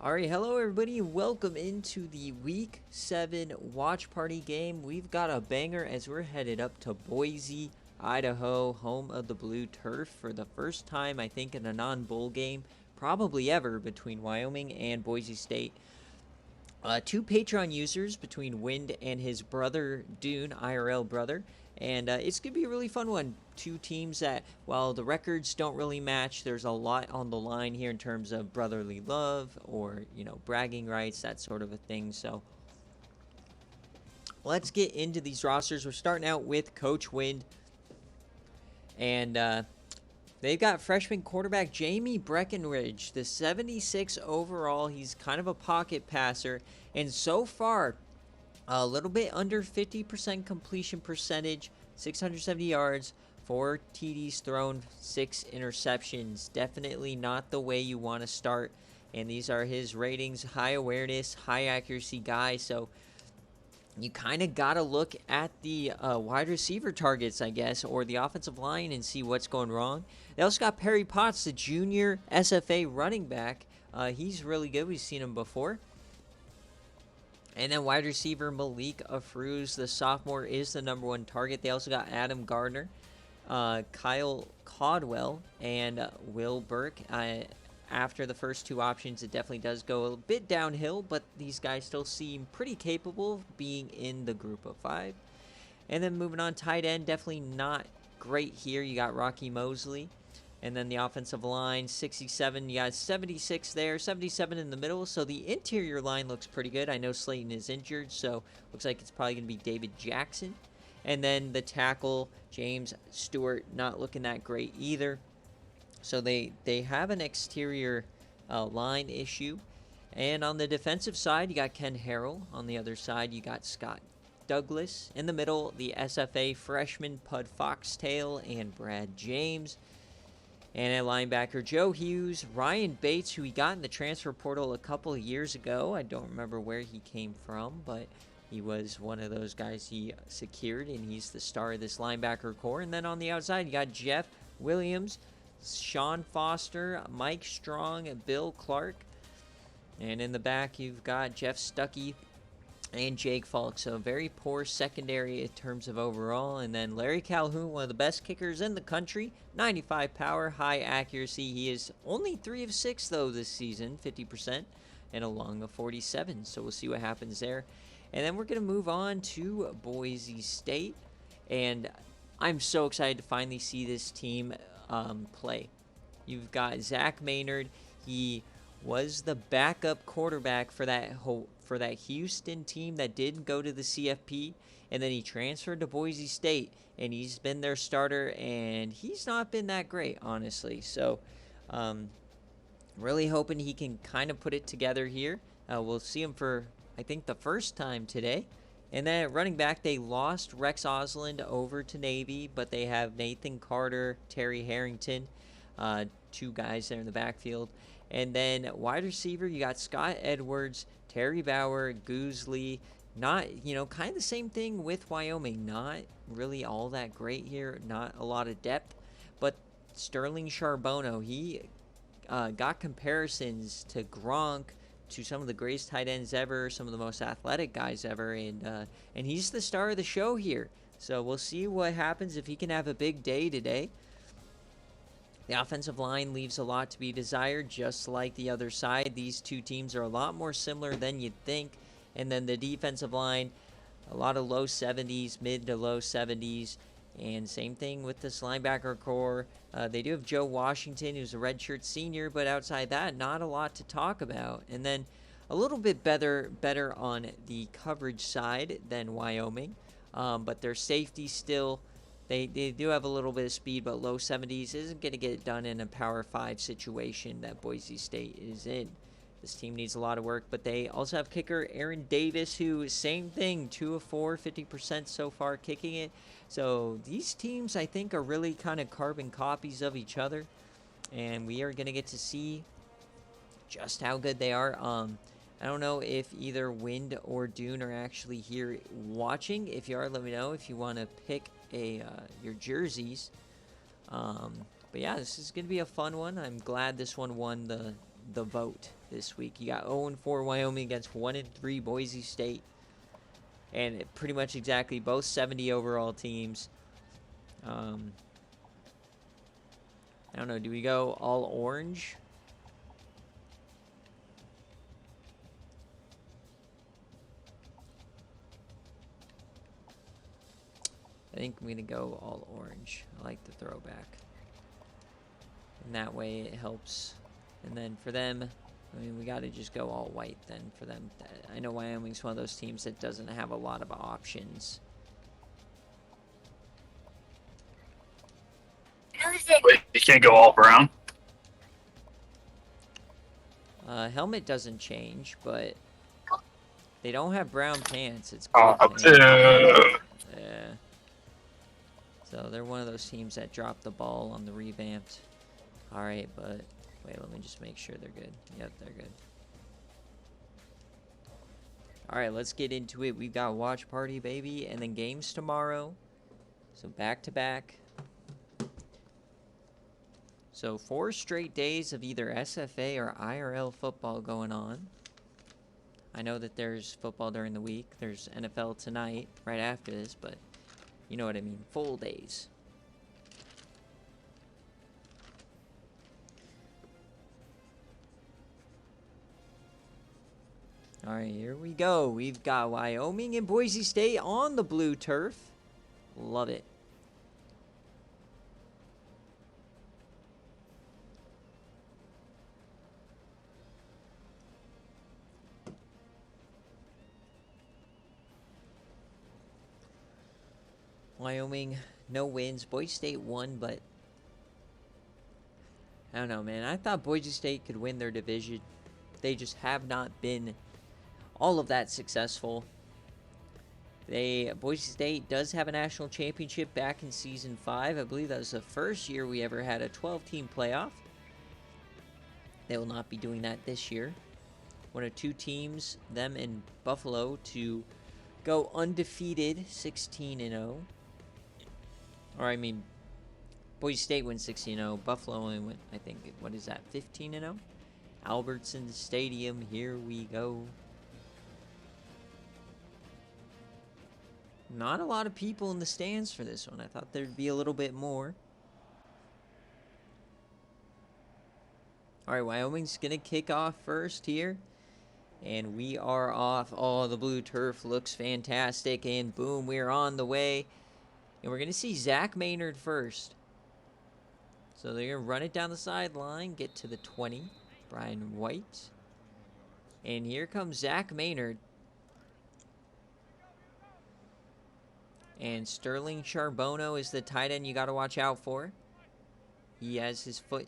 Alright, hello everybody, welcome into the Week 7 Watch Party game. We've got a banger as we're headed up to Boise, Idaho, home of the Blue Turf for the first time, I think, in a non-bowl game, probably ever, between Wyoming and Boise State. Two Patreon users between Wind and his brother, Dune, IRL brother. And it's going to be a really fun one. Two teams that, while the records don't really match, there's a lot on the line here in terms of brotherly love or, bragging rights, that sort of a thing. So let's get into these rosters. We're starting out with Coach Wind. And they've got freshman quarterback Jamie Breckenridge, the 76 overall. He's kind of a pocket passer. And so far, a little bit under 50% completion percentage, 670 yards, 4 TDs thrown, 6 interceptions. Definitely not the way you want to start. And these are his ratings: high awareness, high accuracy guy. So you kind of got to look at the wide receiver targets, I guess, or the offensive line and see what's going wrong. They also got Perry Potts, the junior SFA running back. He's really good. We've seen him before. And then wide receiver Malik Afruz, the sophomore, is the #1 target. They also got Adam Gardner, Kyle Caldwell, and Will Burke. After the first two options, it definitely does go a bit downhill, but these guys still seem pretty capable of being in the group of 5. And then moving on, tight end, definitely not great here. You got Rocky Mosley. And then the offensive line, 67. You got 76 there, 77 in the middle. So the interior line looks pretty good. I know Slayton is injured, so looks like it's probably going to be David Jackson. And then the tackle, James Stewart, not looking that great either. So they have an exterior line issue. And on the defensive side, you got Ken Harrell. On the other side, you got Scott Douglas. In the middle, the SFA freshman Pud Foxtail and Brad James. And at linebacker, Joe Hughes, Ryan Bates, who he got in the transfer portal a couple of years ago. I don't remember where he came from, but he was one of those guys he secured, and he's the star of this linebacker core. And then on the outside, you got Jeff Williams, Sean Foster, Mike Strong, and Bill Clark. And in the back, you've got Jeff Stuckey and Jake Falk. So very poor secondary in terms of overall. And then Larry Calhoun, one of the best kickers in the country, 95 power, high accuracy. He is only 3 of 6 though this season, 50%, and a long of 47. So we'll see what happens there. And then we're going to move on to Boise State. And I'm so excited to finally see this team play. You've got Zach Maynard. He was the backup quarterback for that Houston team that did go to the CFP, and then he transferred to Boise State, and he's been their starter, and he's not been that great, honestly. So really hoping he can kind of put it together here. We'll see him for, I think, the first time today. And then at running back, they lost Rex Osland over to Navy, but they have Nathan Carter, Terry Harrington, 2 guys there in the backfield. And then wide receiver, you got Scott Edwards, Terry Bauer, Goosley. Not, kind of the same thing with Wyoming. Not really all that great here. Not a lot of depth. But Sterling Charbonneau, he got comparisons to Gronk, to some of the greatest tight ends ever, some of the most athletic guys ever. And he's the star of the show here. So we'll see what happens if he can have a big day today. The offensive line leaves a lot to be desired, just like the other side. These two teams are a lot more similar than you'd think. And then the defensive line, a lot of low 70s, mid to low 70s. And same thing with this linebacker core. They do have Joe Washington, who's a redshirt senior, but outside that, not a lot to talk about. And then a little bit better on the coverage side than Wyoming. But their safety still... They do have a little bit of speed, but low 70s isn't going to get it done in a Power 5 situation that Boise State is in. This team needs a lot of work, but they also have kicker Aaron Davis, who, same thing, 2 of 4, 50% so far kicking it. So these teams, I think, are really kind of carbon copies of each other, and we are going to get to see just how good they are. I don't know if either Wind or Dune are actually here watching. If you are, let me know if you want to pick your jerseys. But yeah, this is going to be a fun one. I'm glad this one won the vote this week. You got 0-4 Wyoming against 1-3 Boise State. And pretty much exactly both 70 overall teams. I don't know. Do we go all orange? I think I'm going to go all orange. I like the throwback. And that way it helps. And then for them, I mean, we got to just go all white then for them. I know Wyoming's one of those teams that doesn't have a lot of options. Wait, you can't go all brown? Helmet doesn't change, but they don't have brown pants. It's Oh, pants. Yeah. So they're one of those teams that dropped the ball on the revamped. All right, but wait, let me just make sure they're good. Yep, they're good. All right, let's get into it. We've got watch party, baby, and then games tomorrow. So back to back. So 4 straight days of either SFA or IRL football going on. I know that there's football during the week. There's NFL tonight, right after this, but you know what I mean. Full days. All right, here we go. We've got Wyoming and Boise State on the blue turf. Love it. Wyoming, no wins. Boise State won, but I don't know, man. I thought Boise State could win their division. They just have not been all of that successful. Boise State does have a national championship back in season 5. I believe that was the first year we ever had a 12-team playoff. They will not be doing that this year. One of 2 teams, them and Buffalo, to go undefeated, 16-0. Or, I mean, Boise State went 16-0. Buffalo only went, I think, what is that, 15-0? Albertson Stadium, here we go. Not a lot of people in the stands for this one. I thought there'd be a little bit more. All right, Wyoming's going to kick off first here. And we are off. Oh, the blue turf looks fantastic. And boom, we're on the way. And we're going to see Zach Maynard first. So they're going to run it down the sideline, get to the 20. Brian White. And here comes Zach Maynard. And Sterling Charbonneau is the tight end you got to watch out for. He has his foot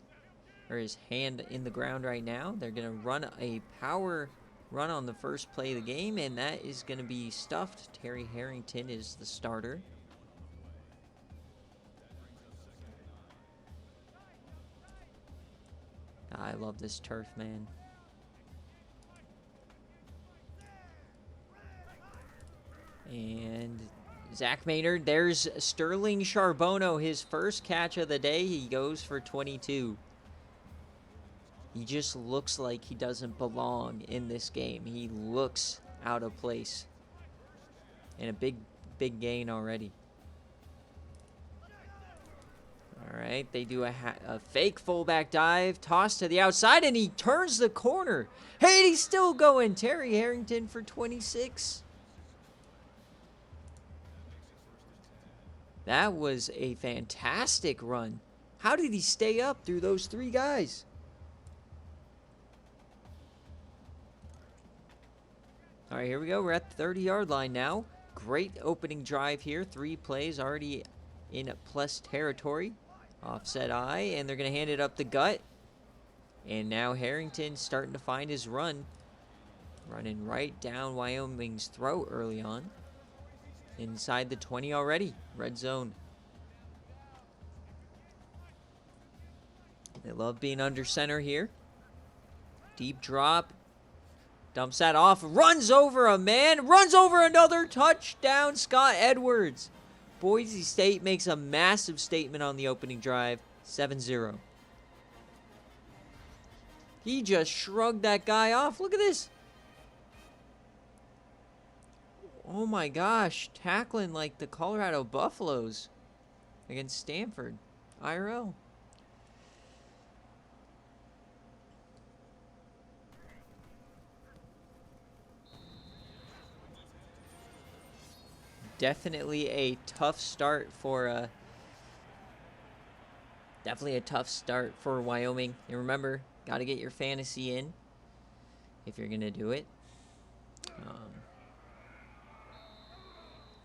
or his hand in the ground right now. They're going to run a power run on the first play of the game, and that is going to be stuffed. Terry Harrington is the starter. I love this turf, man. And Zach Maynard, there's Sterling Charbonneau, his first catch of the day. He goes for 22. He just looks like he doesn't belong in this game. He looks out of place. And a big gain already. All right, they do a fake fullback dive, toss to the outside, and he turns the corner. Hey, he's still going. Terry Harrington for 26. That was a fantastic run. How did he stay up through those 3 guys? All right, here we go. We're at the 30-yard line now. Great opening drive here. 3 plays already in plus territory. Offset eye, and they're going to hand it up the gut. And now Harrington starting to find his run. Running right down Wyoming's throat early on. Inside the 20 already. Red zone. They love being under center here. Deep drop. Dumps that off. Runs over a man. Runs over another touchdown. Scott Edwards. Boise State makes a massive statement on the opening drive. 7-0. He just shrugged that guy off. Look at this. Oh my gosh. Tackling like the Colorado Buffaloes against Stanford. IRL. Definitely a tough start for Wyoming. And remember, got to get your fantasy in if you're gonna do it,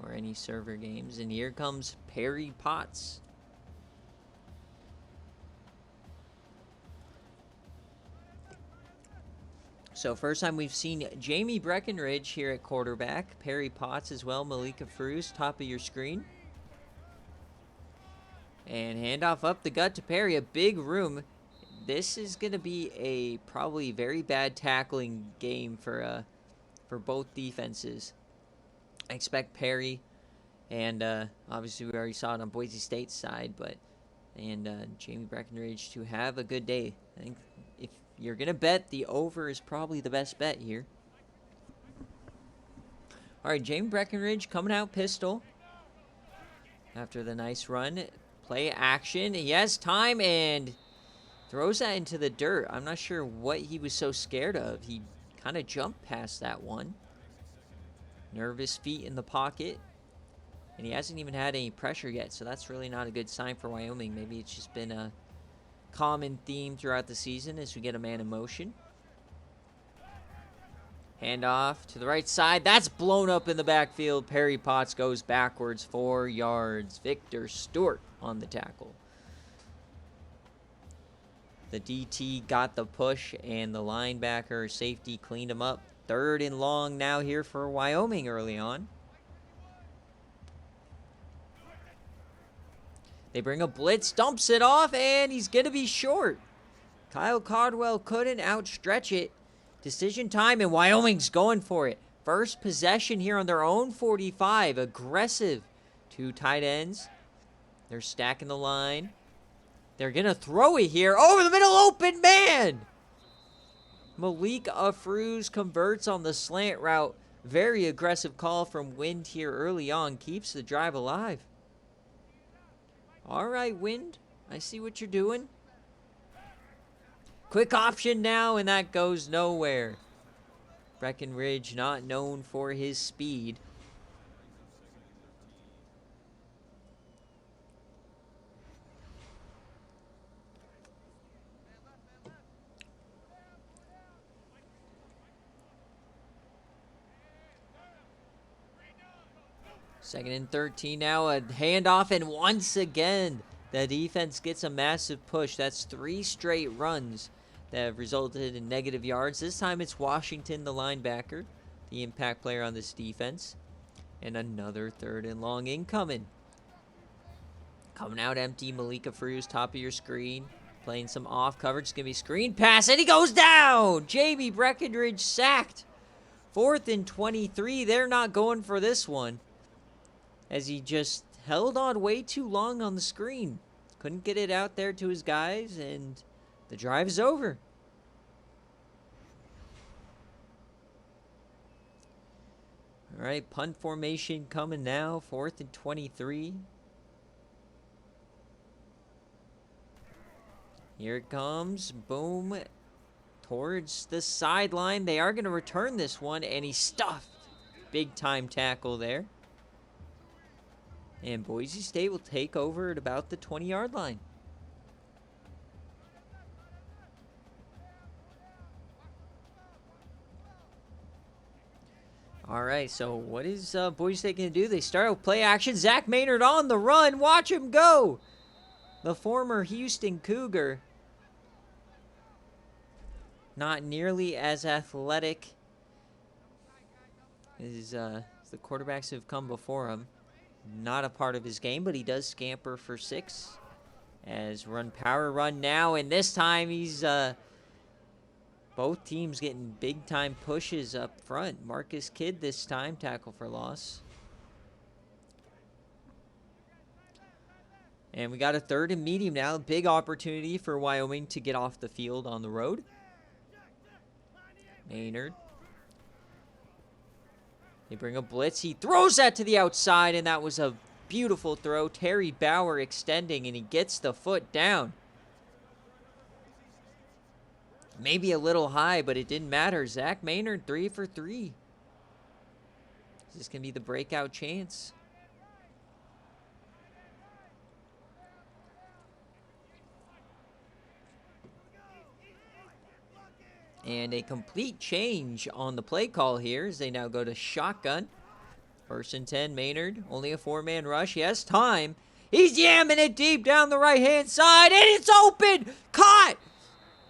or any server games. And here comes Perry Potts. So first time we've seen Jamie Breckenridge here at quarterback. Perry Potts as well. Malika Fruz, top of your screen. And handoff up the gut to Perry. A big room. This is going to be a probably very bad tackling game for both defenses. I expect Perry, and obviously we already saw it on Boise State's side, and Jamie Breckenridge to have a good day. I think if you're going to bet, the over is probably the best bet here. All right, Jamie Breckenridge coming out pistol after the nice run. Play action. He has time and throws that into the dirt. I'm not sure what he was so scared of. He kind of jumped past that one. Nervous feet in the pocket. And he hasn't even had any pressure yet, so that's really not a good sign for Wyoming. Maybe it's just been a common theme throughout the season as we get a man in motion. Handoff to the right side. That's blown up in the backfield. Perry Potts goes backwards 4 yards. Victor Stewart on the tackle. The DT got the push, and the linebacker safety cleaned him up. 3rd and long now here for Wyoming early on. They bring a blitz, dumps it off, and he's going to be short. Kyle Caldwell couldn't outstretch it. Decision time, and Wyoming's going for it. First possession here on their own 45. Aggressive. 2 tight ends. They're stacking the line. They're going to throw it here. Over the middle, open man! Malik Afruz converts on the slant route. Very aggressive call from Wind here early on. Keeps the drive alive. All right, Wind. I see what you're doing. Quick option now, and that goes nowhere. Breckenridge not known for his speed. Second and 13 now, a handoff, and once again, the defense gets a massive push. That's 3 straight runs that have resulted in negative yards. This time it's Washington, the linebacker, the impact player on this defense. And another 3rd and long incoming. Coming out empty, Malika Fruz, top of your screen. Playing some off coverage. It's going to be screen pass, and he goes down! Jamie Breckenridge sacked. 4th and 23. They're not going for this one, as he just held on way too long on the screen. Couldn't get it out there to his guys, and the drive is over. All right, punt formation coming now. 4th and 23. Here it comes. Boom. Towards the sideline. They are going to return this one, and he stuffed. Big time tackle there. And Boise State will take over at about the 20-yard line. All right, so what is Boise State going to do? They start with play action. Zach Maynard on the run. Watch him go. The former Houston Cougar. Not nearly as athletic as the quarterbacks who have come before him. Not a part of his game, but he does scamper for 6. As run power run now, and this time he's both teams getting big time pushes up front. Marcus Kidd this time, tackle for loss. And we got a 3rd and medium now. Big opportunity for Wyoming to get off the field on the road. Maynard. They bring a blitz. He throws that to the outside, and that was a beautiful throw. Terry Bauer extending, and he gets the foot down. Maybe a little high, but it didn't matter. Zach Maynard, 3 for 3. Is this going to be the breakout chance? And a complete change on the play call here as they now go to shotgun. 1st and 10, Maynard. Only a 4-man rush. He has time. He's yamming it deep down the right-hand side, and it's open! Caught!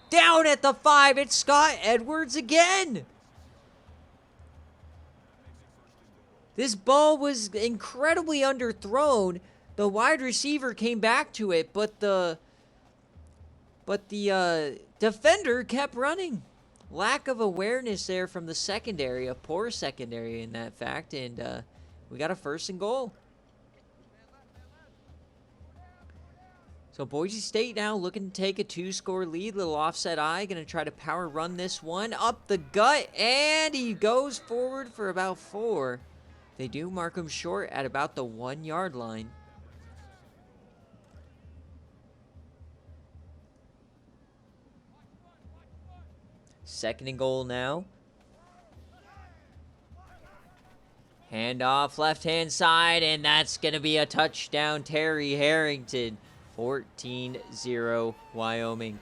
Down at the 5, it's Scott Edwards again! This ball was incredibly underthrown. The wide receiver came back to it, but the defender kept running. Lack of awareness there from the secondary, a poor secondary in that fact, and we got a 1st and goal. So Boise State now looking to take a 2-score lead. Little offset eye, going to try to power run this one up the gut, and he goes forward for about 4. They do mark him short at about the 1-yard line. Second and goal now. Handoff left-hand side, and that's going to be a touchdown. Terry Harrington, 14-0. Wyoming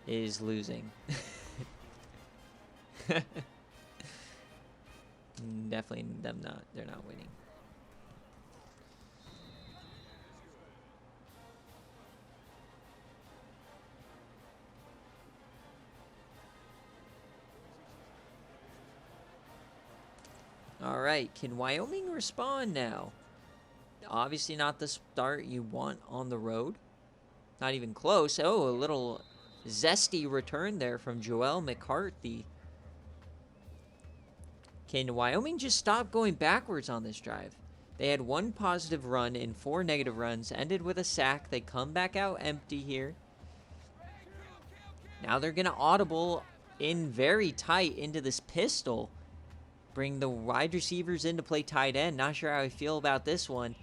is losing. Definitely they're not winning. All right, can Wyoming respond now? Obviously not the start you want on the road. Not even close. Oh, a little zesty return there from Joel McCarthy. Can Wyoming just stop going backwards on this drive? They had 1 positive run and 4 negative runs, ended with a sack. They come back out empty here. Now they're going to audible in very tight into this pistol. Bring the wide receivers in to play tight end. Not sure how I feel about this one.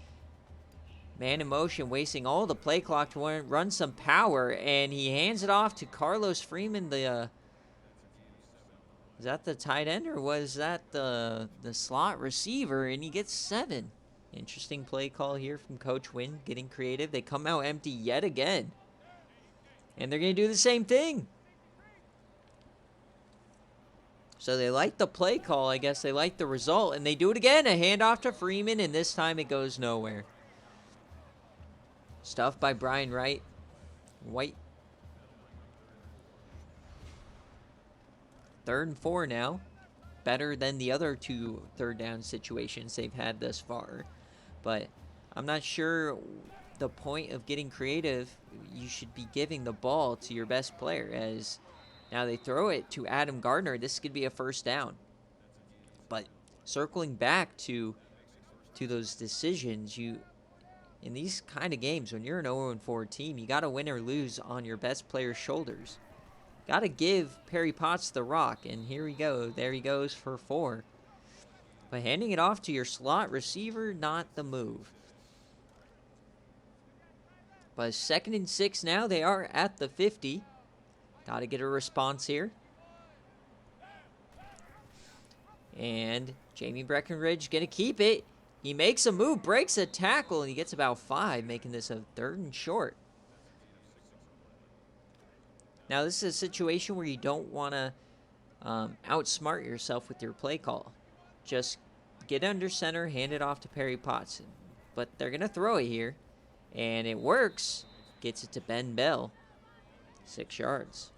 Man in motion, wasting all the play clock to run some power, and he hands it off to Carlos Freeman, the is that the tight end, or was that the slot receiver? And he gets 7. Interesting play call here from Coach Wynn, getting creative. They come out empty yet again. And they're going to do the same thing. So they like the play call. I guess they like the result. And they do it again. A handoff to Freeman, and this time it goes nowhere. Stuff by Brian White. 3rd and 4 now. Better than the other 2 third down situations they've had thus far. But I'm not sure the point of getting creative. You should be giving the ball to your best player. As now they throw it to Adam Gardner. This could be a 1st down. But circling back to those decisions, in these kind of games, when you're an 0-4 team, you got to win or lose on your best player's shoulders. Got to give Perry Potts the rock, and here we go. There he goes for 4. But handing it off to your slot receiver, not the move. But 2nd and 6 now. They are at the 50. Got to get a response here. And Jamie Breckenridge going to keep it. He makes a move, breaks a tackle, and he gets about 5, making this a 3rd and short. Now, this is a situation where you don't want to outsmart yourself with your play call. Just get under center, hand it off to Perry Potts. But they're going to throw it here, and it works. Gets it to Ben Bell. 6 yards.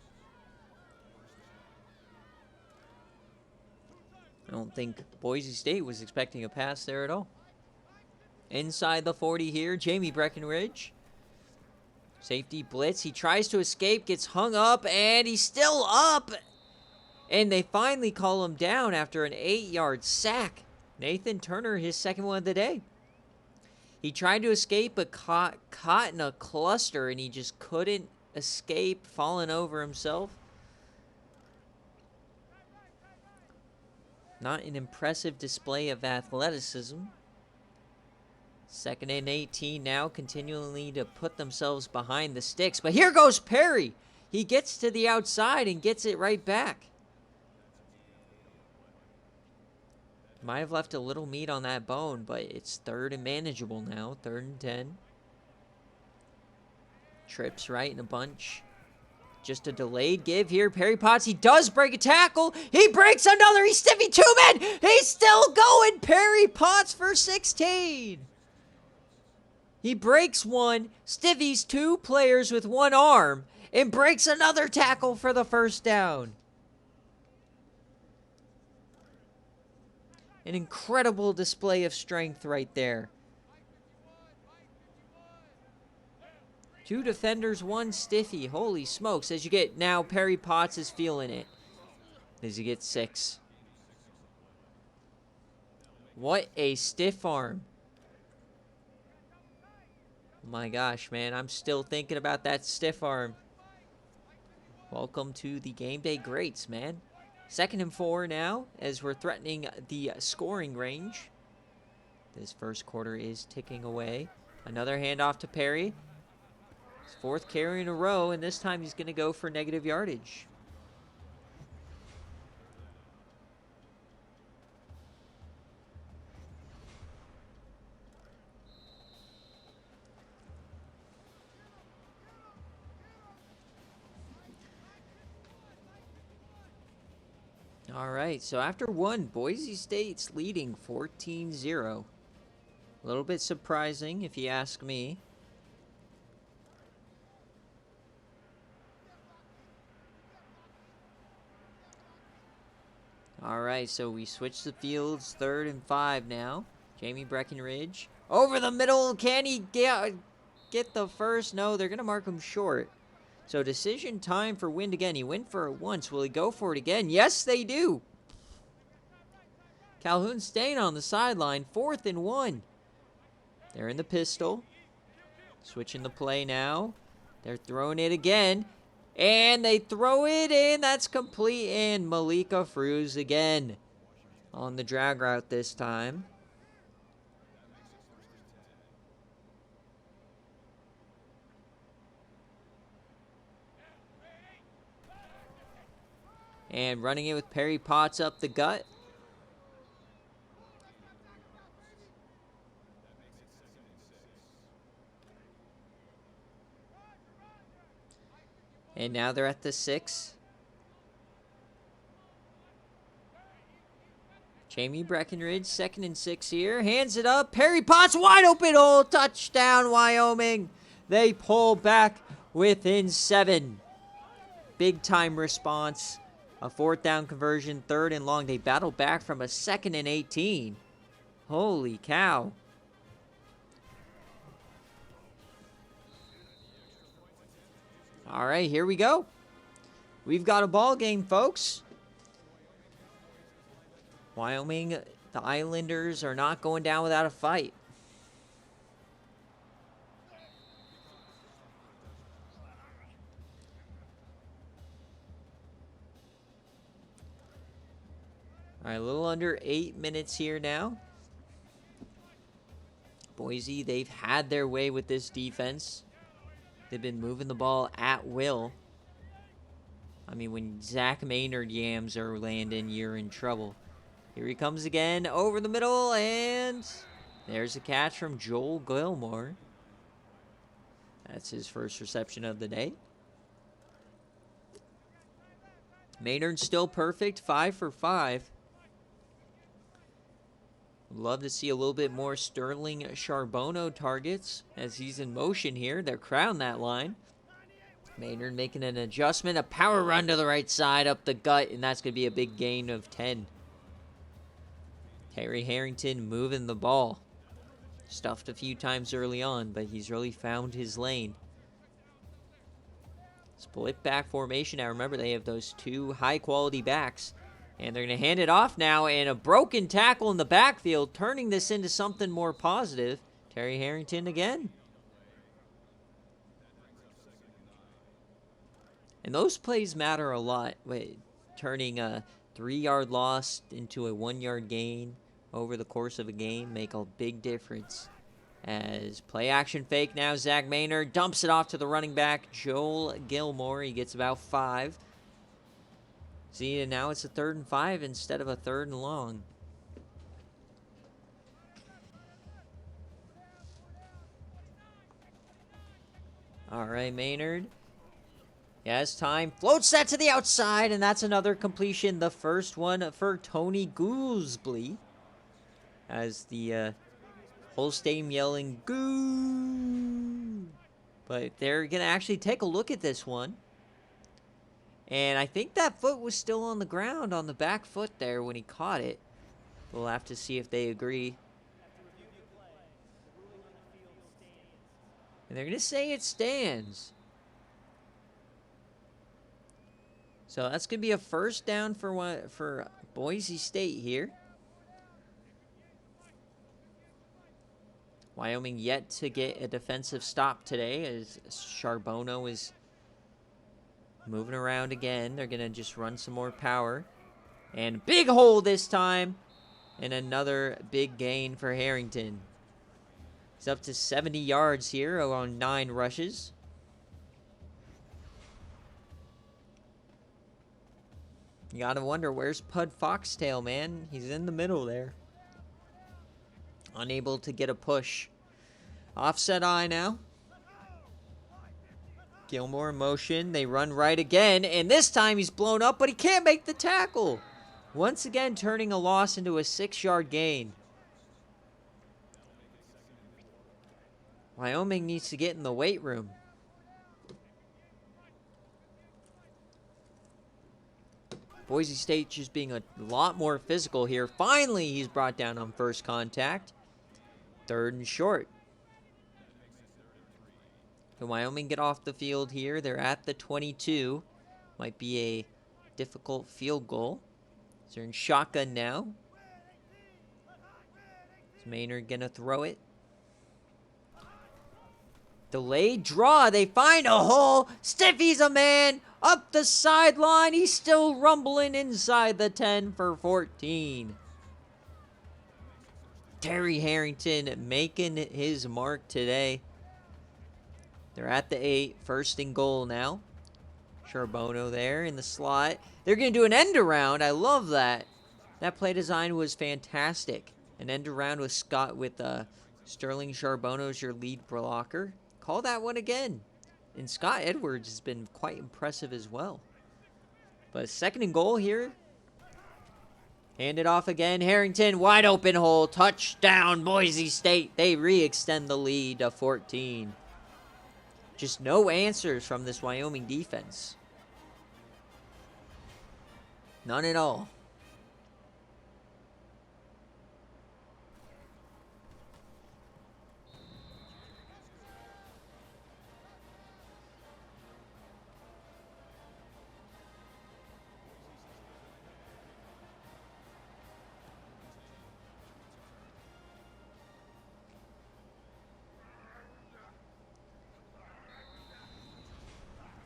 I don't think Boise State was expecting a pass there at all. Inside the 40 here, Jamie Breckenridge. Safety blitz. He tries to escape, gets hung up, and he's still up. And they finally call him down after an 8-yard sack. Nathan Turner, his 2nd one of the day. He tried to escape, but caught in a cluster, and he just couldn't escape, falling over himself. Not an impressive display of athleticism. 2nd and 18 now, continually to put themselves behind the sticks. But here goes Perry. He gets to the outside and gets it right back. Might have left a little meat on that bone, but it's 3rd and manageable now. 3rd and 10. Trips right in a bunch. Just a delayed give here. Perry Potts, he does break a tackle. He breaks another. He's stiffy 2 men. He's still going. Perry Potts for 16. He breaks one, stivvies 2 players with 1 arm, and breaks another tackle for the 1st down. An incredible display of strength right there. 2 defenders, 1 stiffy. Holy smokes. As you get now, Perry Potts is feeling it. As he gets 6. What a stiff arm. Oh my gosh, man. I'm still thinking about that stiff arm. Welcome to the game day greats, man. 2nd and 4 now, as we're threatening the scoring range. This 1st quarter is ticking away. Another handoff to Perry. His 4th carry in a row, and this time he's going to go for negative yardage. All right, so after 1, Boise State's leading 14-0. A little bit surprising, if you ask me. All right, so we switch the fields. 3rd and 5 now. Jamie Breckenridge. Over the middle. Can he get the first? No, they're going to mark him short. So decision time for Wind again. He went for it once. Will he go for it again? Yes, they do. Calhoun staying on the sideline. 4th and 1. They're in the pistol. Switching the play now. They're throwing it again. And they throw it in. That's complete. And Malika Fruz again on the drag route this time. And running it with Perry Potts up the gut. And now they're at the 6. Jamie Breckenridge, 2nd and 6 here. Hands it up. Perry Potts wide open. Oh, touchdown, Wyoming. They pull back within 7. Big time response. A 4th down conversion, 3rd and long. They battle back from a 2nd and 18. Holy cow. All right, here we go. We've got a ball game, folks. Wyoming, the Islanders are not going down without a fight. All right, a little under 8 minutes here now. Boise, they've had their way with this defense. They've been moving the ball at will. I mean, when Zach Maynard yams are landing, you're in trouble. Here he comes again, over the middle, and there's a catch from Joel Gilmore. That's his first reception of the day. Maynard's still perfect, 5 for 5. Love to see a little bit more Sterling Charbonneau targets as he's in motion here. They're crowding that line. Maynard making an adjustment, a power run to the right side up the gut, and that's going to be a big gain of 10. Terry Harrington moving the ball. Stuffed a few times early on, but he's really found his lane. Split back formation. Now remember, they have those 2 high-quality backs. And they're going to hand it off now, and a broken tackle in the backfield, turning this into something more positive. Terry Harrington again. And those plays matter a lot. Turning 3-yard loss into a 1-yard gain over the course of a game make a big difference. As play action fake now, Zach Maynard dumps it off to the running back, Joel Gilmore. He gets about 5. See, and now it's a 3rd and 5 instead of a 3rd and long. All right, Maynard. He has time. Floats that to the outside, and that's another completion. The first one for Tony Goolsby. As the whole stadium yelling, "Goo!" But they're going to actually take a look at this one. And I think that foot was still on the ground, on the back foot there when he caught it. We'll have to see if they agree. And they're going to say it stands. So that's going to be a first down for Boise State here. Wyoming yet to get a defensive stop today as Charbonneau is moving around again. They're going to just run some more power. And big hole this time. And another big gain for Harrington. He's up to 70 yards here on 9 rushes. You gotta wonder, where's Pud Foxtail, man? He's in the middle there. Unable to get a push. Offset eye now. Gilmore in motion. They run right again. And this time he's blown up, but he can't make the tackle. Once again, turning a loss into a 6-yard gain. Wyoming needs to get in the weight room. Boise State just being a lot more physical here. Finally, he's brought down on first contact. 3rd and short. Can Wyoming get off the field here? They're at the 22. Might be a difficult field goal. So they're in shotgun now. Is Maynard going to throw it? Delayed draw. They find a hole. Stiffy's a man. Up the sideline. He's still rumbling inside the 10 for 14. Terry Harrington making his mark today. They're at the 8. 1st and goal now. Charbonneau there in the slot. They're going to do an end around. I love that. That play design was fantastic. An end around with Sterling Charbonneau as your lead blocker. Call that one again. And Scott Edwards has been quite impressive as well. But 2nd and goal here. Hand it off again. Harrington, wide open hole. Touchdown, Boise State. They re-extend the lead to 14. Just no answers from this Wyoming defense. None at all.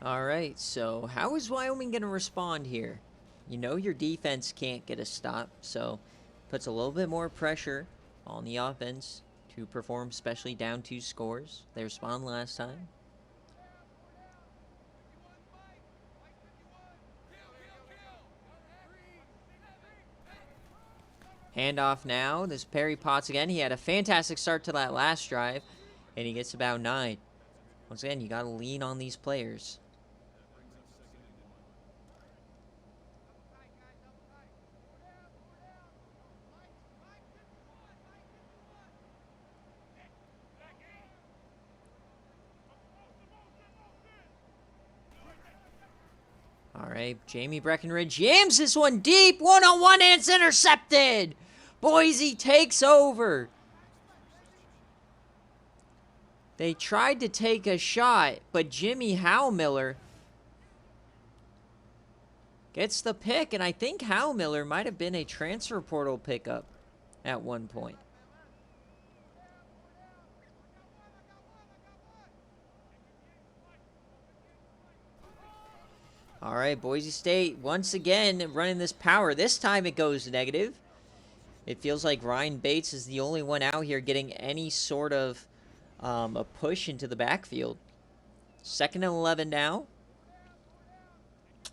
All right, so how is Wyoming going to respond here? You know your defense can't get a stop, so puts a little bit more pressure on the offense to perform, especially down 2 scores. They responded last time. Handoff now. This Perry Potts again. He had a fantastic start to that last drive, and he gets about 9. Once again, you got to lean on these players. All right, Jamie Breckenridge yams this one deep. 1-on-1, and it's intercepted. Boise takes over. They tried to take a shot, but Jimmy Howmiller gets the pick, and I think Howmiller might have been a transfer portal pickup at one point. All right, Boise State once again running this power. This time it goes negative. It feels like Ryan Bates is the only one out here getting any sort of a push into the backfield. 2nd and 11 now.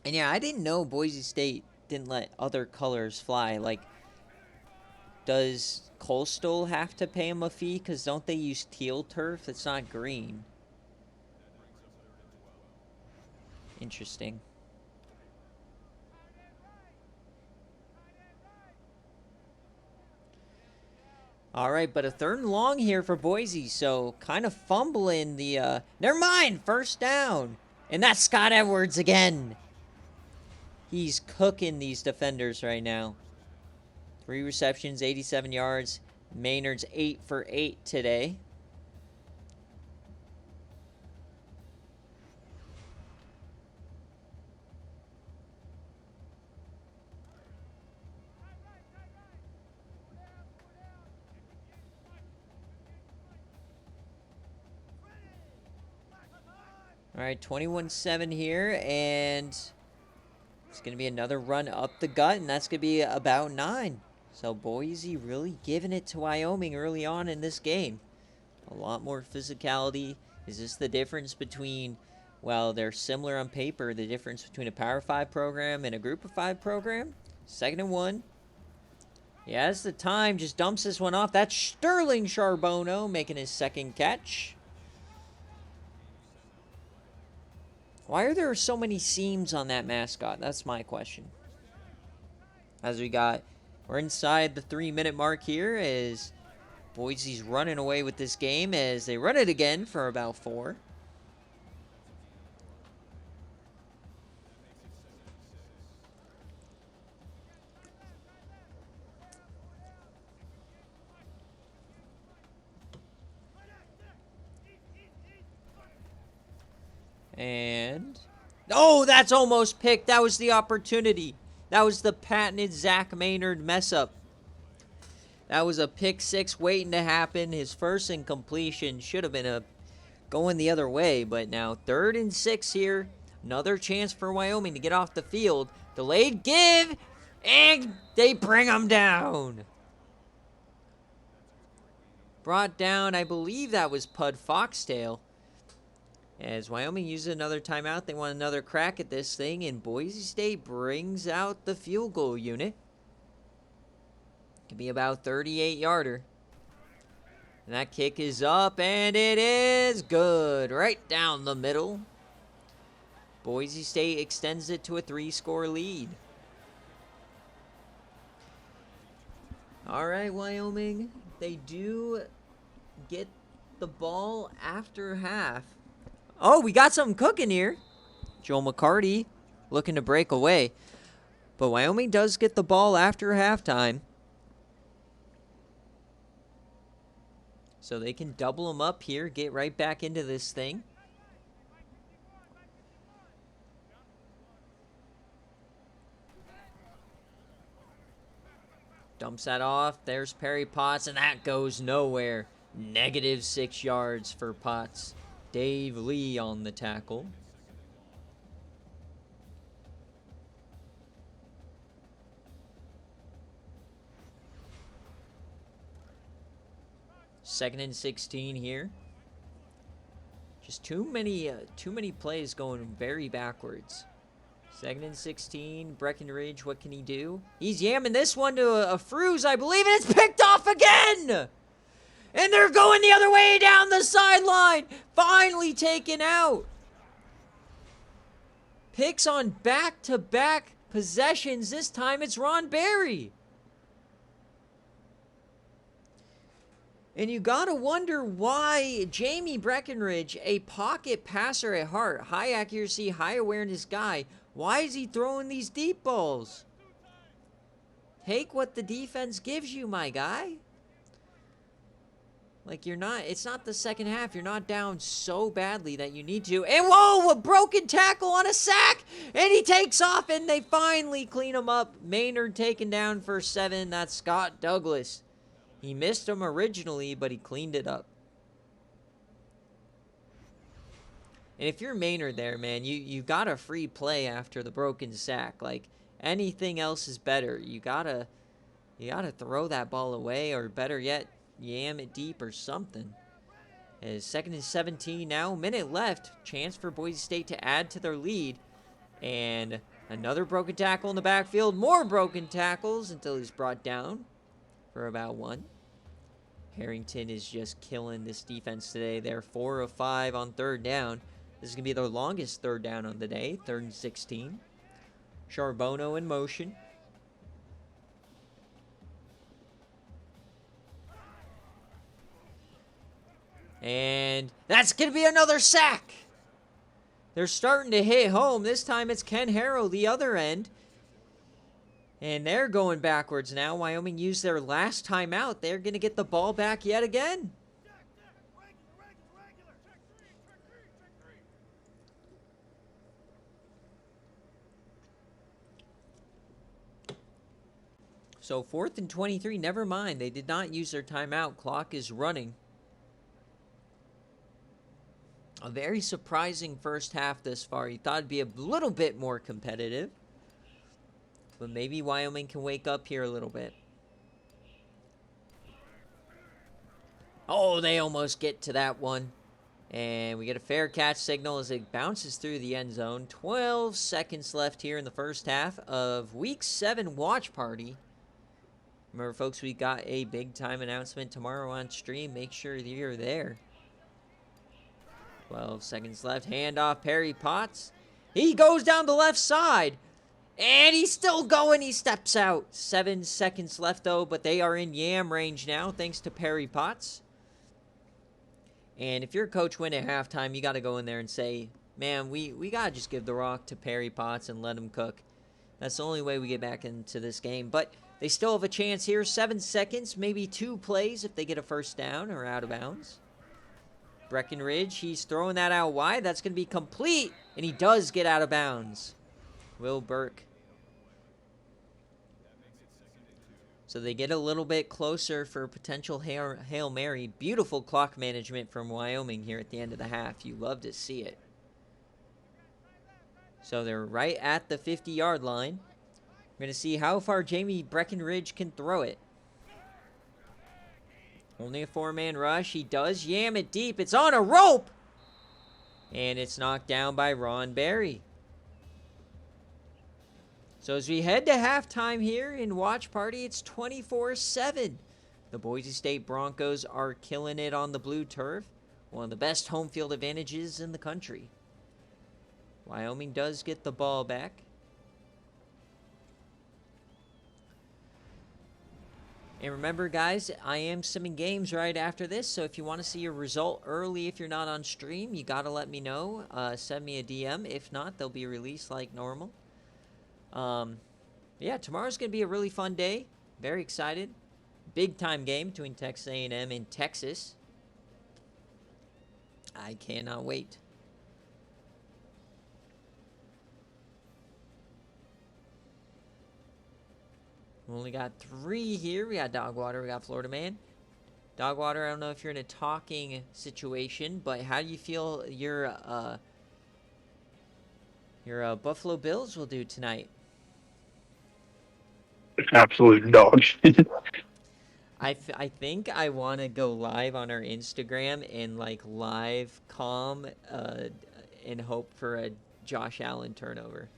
And yeah, I didn't know Boise State didn't let other colors fly. Like, does Coastal have to pay him a fee? Because don't they use teal turf? It's not green. Interesting. All right, but a 3rd and long here for Boise, so kind of fumbling the, never mind, 1st down. And that's Scott Edwards again. He's cooking these defenders right now. 3 receptions, 87 yards. Maynard's 8 for 8 today. All right, 21-7 here, and it's going to be another run up the gut, and that's going to be about 9. So Boise really giving it to Wyoming early on in this game. A lot more physicality. Is this the difference between, well, they're similar on paper, the difference between a Power 5 program and a Group of 5 program? 2nd and 1. Yeah, that's the time. Just dumps this one off. That's Sterling Charbonneau making his 2nd catch. Why are there so many seams on that mascot? That's my question. As we're inside the 3-minute mark here as Boise's running away with this game as they run it again for about 4. And, oh, that's almost picked. That was the opportunity. That was the patented Zach Maynard mess up. That was a pick 6 waiting to happen. His first incompletion should have been going the other way, but now 3rd and 6 here. Another chance for Wyoming to get off the field. Delayed give, and they bring him down. Brought down, I believe that was Pud Foxtail. As Wyoming uses another timeout, they want another crack at this thing, and Boise State brings out the field goal unit. Could be about 38-yarder. And that kick is up, and it is good. Right down the middle. Boise State extends it to a 3-score lead. All right, Wyoming. They do get the ball after half. Oh, we got something cooking here. Joel McCarty looking to break away. But Wyoming does get the ball after halftime. So they can double them up here, get right back into this thing. Dumps that off. There's Perry Potts, and that goes nowhere. -6 yards for Potts. Dave Lee on the tackle. Second and 16 here. Just too many plays going very backwards. 2nd and 16. Breckenridge, what can he do? He's yamming this one to a Fruse, I believe, and it's picked off again! And they're going the other way down the sideline. Finally taken out. Picks on back-to-back possessions. This time it's Ron Berry. And you got to wonder why Jamie Breckenridge, a pocket passer at heart, high accuracy, high awareness guy, why is he throwing these deep balls? Take what the defense gives you, my guy. Like, it's not the second half. You're not down so badly that you need to. And whoa, a broken tackle on a sack. And he takes off, and they finally clean him up. Maynard taken down for 7. That's Scott Douglas. He missed him originally, but he cleaned it up. And if you're Maynard there, man, you got a free play after the broken sack. Like, anything else is better. You gotta throw that ball away, or better yet, yam it deep or something. As 2nd and 17 now, minute left. Chance for Boise State to add to their lead. And another broken tackle in the backfield. More broken tackles until he's brought down for about 1. Harrington is just killing this defense today. They're 4 of 5 on 3rd down. This is going to be their longest 3rd down on the day. 3rd and 16. Charbonneau in motion. And that's going to be another sack. They're starting to hit home. This time it's Ken Harrow, the other end. And they're going backwards now. Wyoming used their last timeout. They're going to get the ball back yet again. So 4th and 23, never mind. They did not use their timeout. Clock is running. A very surprising first half this far. You thought it'd be a little bit more competitive. But maybe Wyoming can wake up here a little bit. Oh, they almost get to that one. And we get a fair catch signal as it bounces through the end zone. 12 seconds left here in the first half of Week 7 Watch Party. Remember, folks, we got a big-time announcement tomorrow on stream. Make sure you're there. 12 seconds left. Handoff, Perry Potts. He goes down the left side. And he's still going. He steps out. 7 seconds left, though, but they are in yam range now, thanks to Perry Potts. And if you're a Coach Wynn at halftime, you got to go in there and say, man, we got to just give the rock to Perry Potts and let him cook. That's the only way we get back into this game. But they still have a chance here. 7 seconds, maybe 2 plays if they get a first down or out of bounds. Breckenridge, he's throwing that out wide. That's going to be complete, and he does get out of bounds. Will Burke. So they get a little bit closer for potential Hail Mary. Beautiful clock management from Wyoming here at the end of the half. You love to see it. So they're right at the 50-yard line. We're going to see how far Jamie Breckenridge can throw it. Only a 4-man rush. He does yam it deep. It's on a rope. And it's knocked down by Ron Berry. So as we head to halftime here in Watch Party, it's 24-7. The Boise State Broncos are killing it on the blue turf. One of the best home field advantages in the country. Wyoming does get the ball back. And remember, guys, I am simming games right after this, so if you want to see your result early if you're not on stream, you got to let me know. Send me a DM. If not, they'll be released like normal. Yeah, tomorrow's going to be a really fun day. Very excited. Big-time game between Texas A&M and Texas. I cannot wait. We only got 3 here. We got Dogwater. We got Florida Man. Dogwater, I don't know if you're in a talking situation, but how do you feel your Buffalo Bills will do tonight? Absolute dog shit. I think I want to go live on our Instagram and like live calm and hope for a Josh Allen turnover.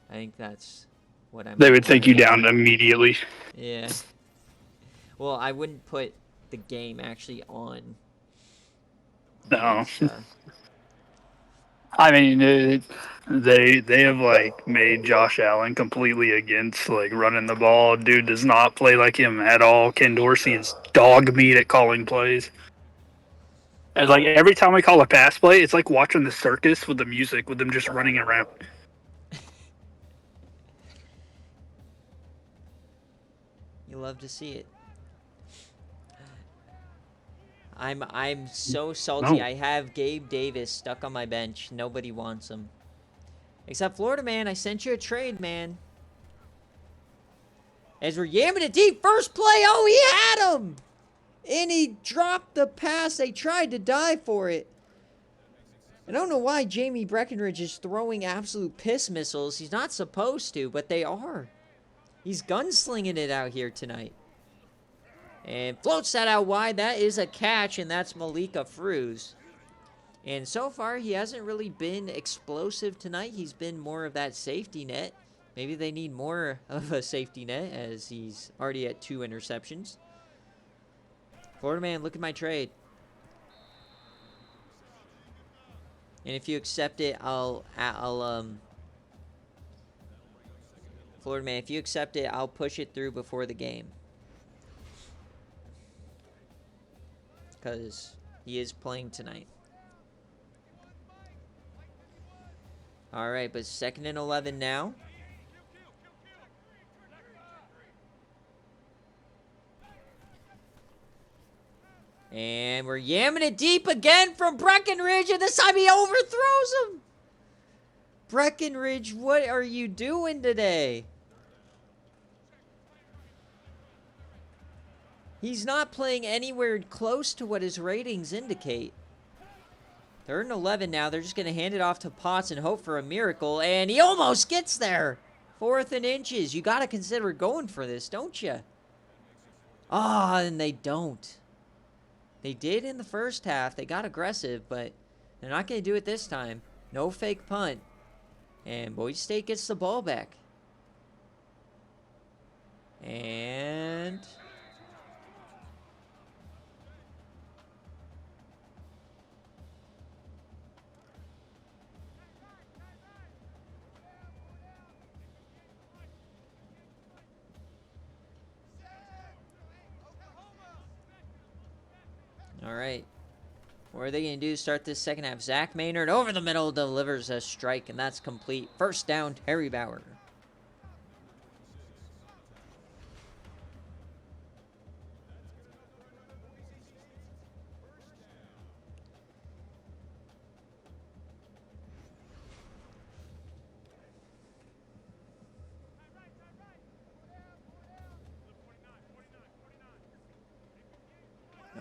I think that's what I'm. They would take you down immediately. Yeah. Well, I wouldn't put the game actually on. No. I mean, they have like made Josh Allen completely against like running the ball. Dude does not play like him at all. Ken Dorsey is dog meat at calling plays. And like every time I call a pass play, it's like watching the circus with the music, with them just running around. You love to see it. I'm so salty. No. I have Gabe Davis stuck on my bench. Nobody wants him. Except Florida Man. I sent you a trade, man. As we're yamming it deep. First play. Oh, he had him. And he dropped the pass. They tried to die for it. I don't know why Jamie Breckenridge is throwing absolute piss missiles. He's not supposed to, but they are. He's gunslinging it out here tonight. And floats that out wide. That is a catch, and that's Malika Fruz. And so far, he hasn't really been explosive tonight. He's been more of that safety net. Maybe they need more of a safety net, as he's already at 2 interceptions. Florida man, look at my trade. And if you accept it, Florida man, if you accept it, I'll push it through before the game. Because he is playing tonight. All right, but 2nd and 11 now. And we're yamming it deep again from Breckenridge, and this time he overthrows him. Breckenridge, what are you doing today? He's not playing anywhere close to what his ratings indicate. 3rd and 11 now. They're just going to hand it off to Potts and hope for a miracle. And he almost gets there. 4th and inches. You got to consider going for this, don't you? Ah, and they don't. They did in the first half. They got aggressive, but they're not going to do it this time. No fake punt. And Boise State gets the ball back. And... all right. What are they going to do to start this second half? Zach Maynard over the middle delivers a strike, and that's complete. 1st down, Terry Bauer.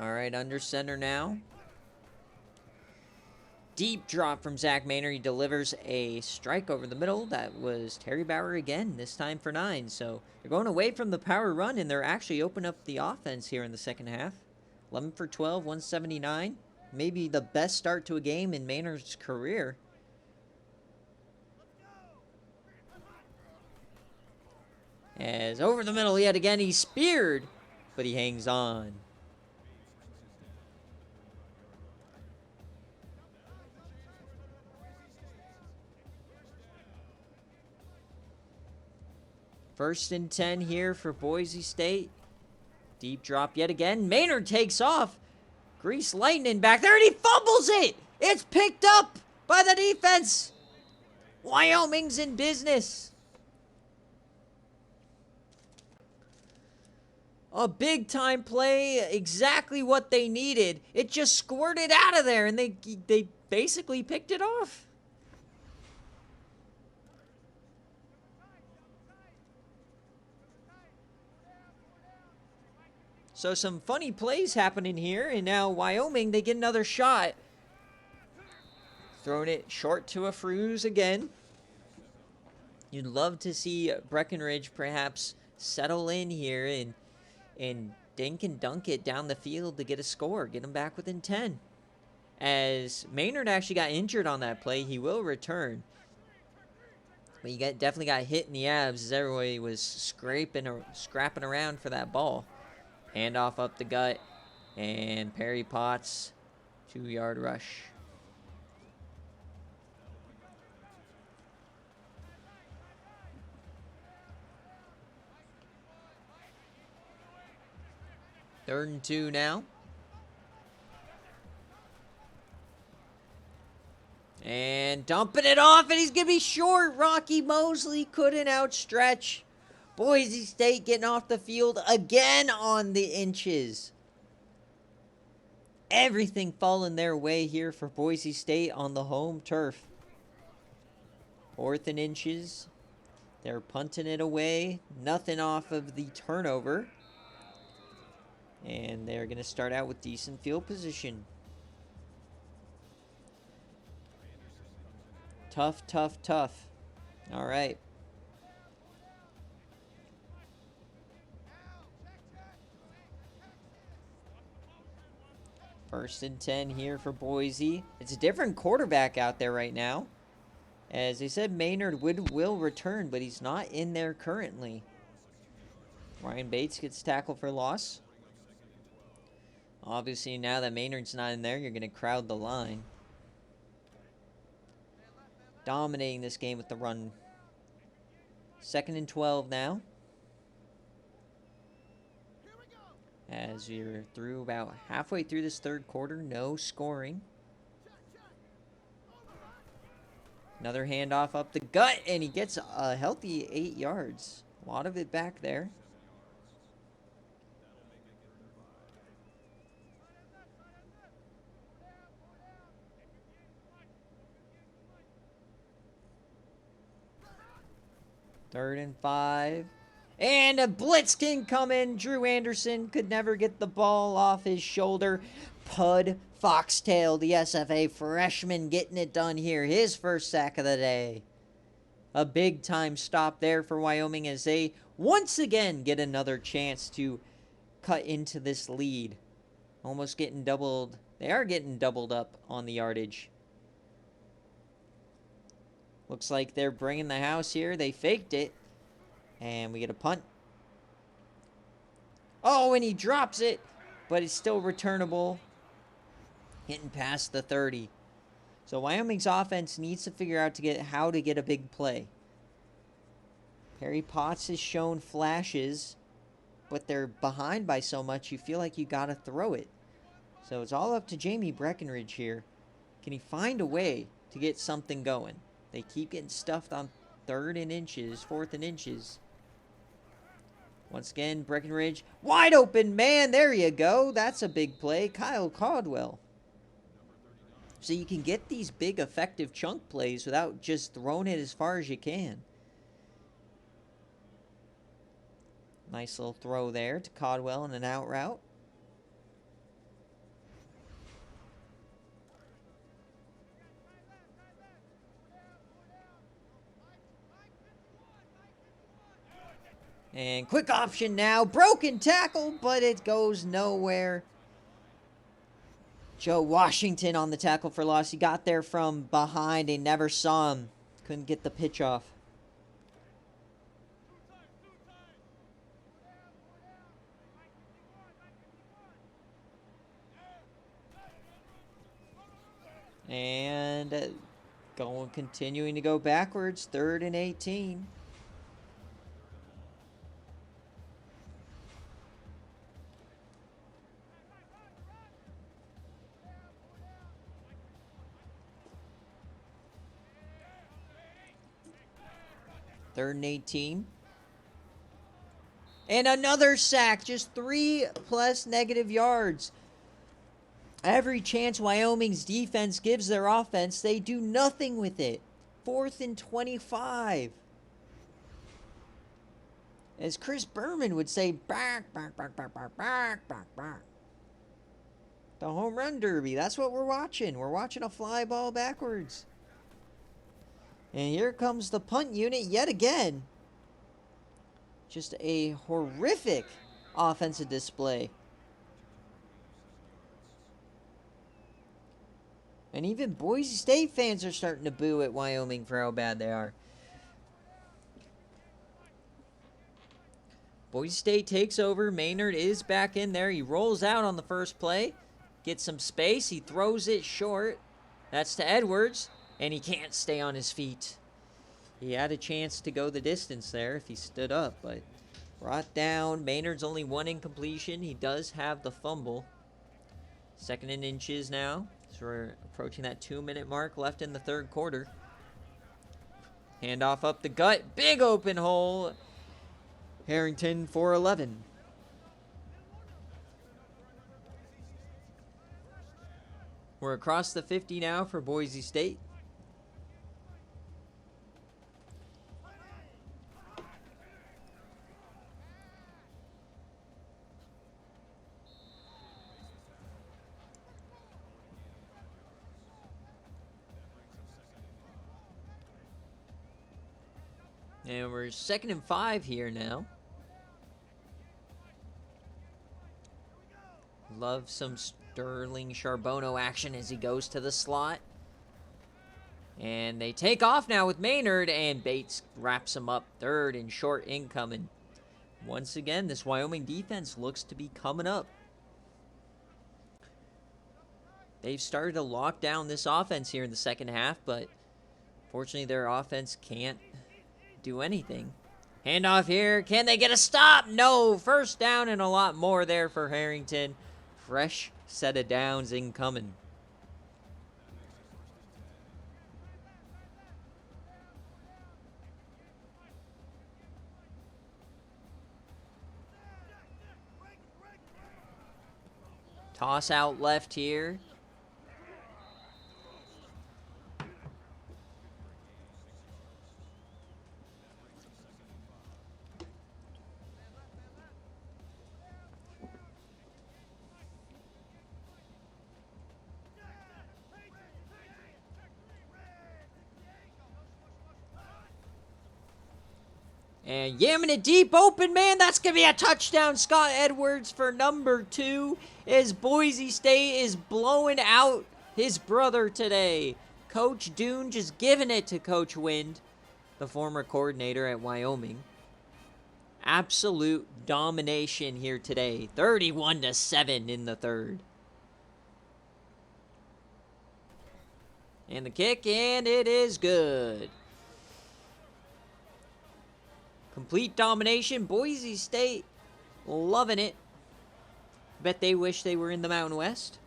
All right, under center now. Deep drop from Zach Maynard. He delivers a strike over the middle. That was Terry Bauer again, this time for 9. So they're going away from the power run, and they're actually opening up the offense here in the second half. 11 for 12, 179. Maybe the best start to a game in Maynard's career. As over the middle yet again, he's speared, but he hangs on. First and 10 here for Boise State. Deep drop yet again. Maynard takes off. Grease lightning back there, and he fumbles it. It's picked up by the defense. Wyoming's in business. A big-time play, exactly what they needed. It just squirted out of there, and they basically picked it off. So some funny plays happening here, and now Wyoming, they get another shot. Throwing it short to a Fruz again. You'd love to see Breckenridge perhaps settle in here and dink and dunk it down the field to get a score, get them back within 10. As Maynard actually got injured on that play, he will return. But he definitely got hit in the abs as everybody was scrapping around for that ball. Handoff up the gut, and Perry Potts, 2-yard rush. Third and 2 now. And dumping it off, and he's going to be short. Rocky Mosley couldn't outstretch. Boise State getting off the field again on the inches. Everything falling their way here for Boise State on the home turf. 4th and inches. They're punting it away. Nothing off of the turnover. And they're going to start out with decent field position. Tough, tough, tough. All right. First and 10 here for Boise. It's a different quarterback out there right now. As they said, Maynard will return, but he's not in there currently. Ryan Bates gets tackled for loss. Obviously, now that Maynard's not in there, you're going to crowd the line. Dominating this game with the run. 2nd and 12 now. As we're through about halfway through this third quarter, no scoring. Another handoff up the gut, and he gets a healthy 8 yards. A lot of it back there. Third and 5. And a blitz can come in. Drew Anderson could never get the ball off his shoulder. Pud Foxtail, the SFA freshman, getting it done here. His first sack of the day. A big time stop there for Wyoming as they once again get another chance to cut into this lead. Almost getting doubled. They are getting doubled up on the yardage. Looks like they're bringing the house here. They faked it. And we get a punt. Oh, and he drops it. But it's still returnable. Hitting past the 30. So Wyoming's offense needs to figure out how to get a big play. Perry Potts has shown flashes. But they're behind by so much, you feel like you got to throw it. So it's all up to Jamie Breckenridge here. Can he find a way to get something going? They keep getting stuffed on 4th and inches. Once again, Breckenridge, wide open, man, there you go. That's a big play. Kyle Caldwell. So you can get these big, effective chunk plays without just throwing it as far as you can. Nice little throw there to Caldwell in an out route. And quick option now. Broken tackle, but it goes nowhere. Joe Washington on the tackle for loss. He got there from behind. They never saw him. Couldn't get the pitch off. And continuing to go backwards. 3rd and 18. Third and 18. And another sack. Just 3+ negative yards. Every chance Wyoming's defense gives their offense, they do nothing with it. 4th and 25. As Chris Berman would say, back. The home run derby. That's what we're watching. We're watching a fly ball backwards. And here comes the punt unit yet again. Just a horrific offensive display. And even Boise State fans are starting to boo at Wyoming for how bad they are. Boise State takes over. Maynard is back in there. He rolls out on the first play. Gets some space. He throws it short. That's to Edwards. And he can't stay on his feet. He had a chance to go the distance there if he stood up. But brought down. Maynard's only 1 incompletion. He does have the fumble. 2nd and inches now. So we're approaching that 2-minute mark left in the third quarter. Handoff up the gut. Big open hole. Harrington for 11. We're across the 50 now for Boise State. And we're 2nd and 5 here now. Love some Sterling Charbonneau action as he goes to the slot. And they take off now with Maynard, and Bates wraps him up. 3rd and short incoming. Once again, this Wyoming defense looks to be coming up. They've started to lock down this offense here in the second half, but fortunately their offense can't do anything. Handoff here. Can they get a stop? No. First down and a lot more there for Harrington. Fresh set of downs incoming. Toss out left here. And yamming it deep open, man. That's going to be a touchdown. Scott Edwards for number 2 as Boise State is blowing out his brother today. Coach Dune just giving it to Coach Wind, the former coordinator at Wyoming. Absolute domination here today. 31-7 in the 3rd. And the kick, and it is good. Complete domination. Boise State loving it. Bet they wish they were in the Mountain West.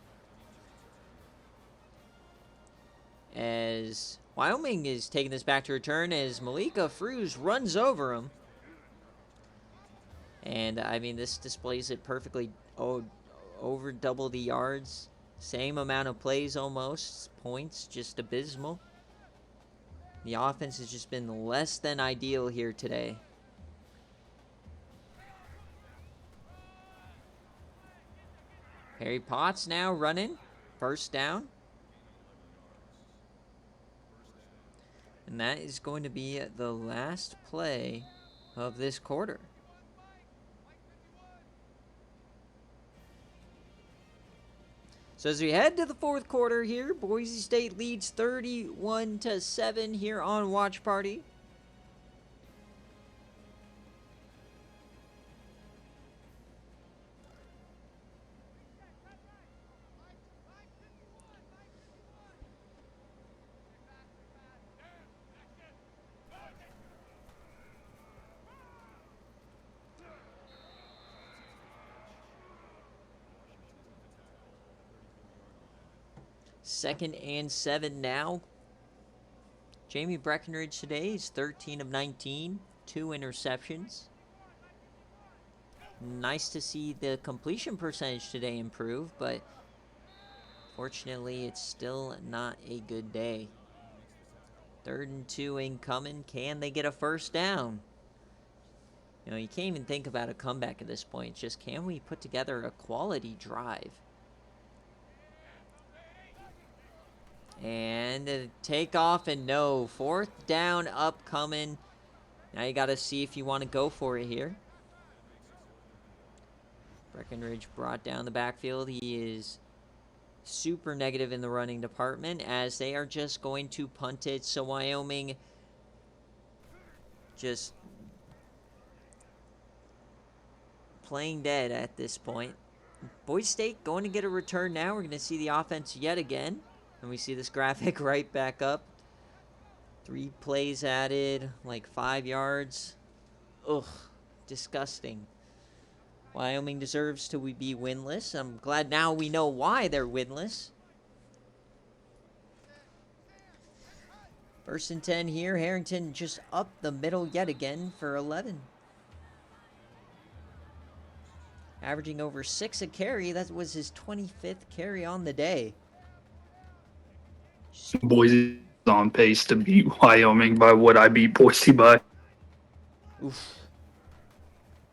As Wyoming is taking this back to return as Malika Fruz runs over him. And, I mean, this displays it perfectly. Over double the yards. Same amount of plays almost. Points just abysmal. The offense has just been less than ideal here today. Harry Potts now running. First down. And that is going to be the last play of this quarter. So as we head to the 4th quarter here, Boise State leads 31-7 here on Watch Party. Second and 7 now. Jamie Breckenridge today is 13 of 19, 2 interceptions. Nice to see the completion percentage today improve, but fortunately it's still not a good day. 3rd and 2 incoming. Can they get a first down? You know, you can't even think about a comeback at this point. It's just, can we put together a quality drive? And take off, and no. 4th down upcoming. Now you got to see if you want to go for it here. Breckenridge brought down the backfield. He is super negative in the running department as they are just going to punt it. So Wyoming just playing dead at this point. Boise State going to get a return now. We're going to see the offense yet again. And we see this graphic right back up. 3 plays added, like 5 yards. Ugh, disgusting. Wyoming deserves to be winless. I'm glad now we know why they're winless. 1st and 10 here. Harrington just up the middle yet again for 11. Averaging over 6 a carry. That was his 25th carry on the day. Boise's on pace to beat Wyoming by what I beat Boise by. Oof.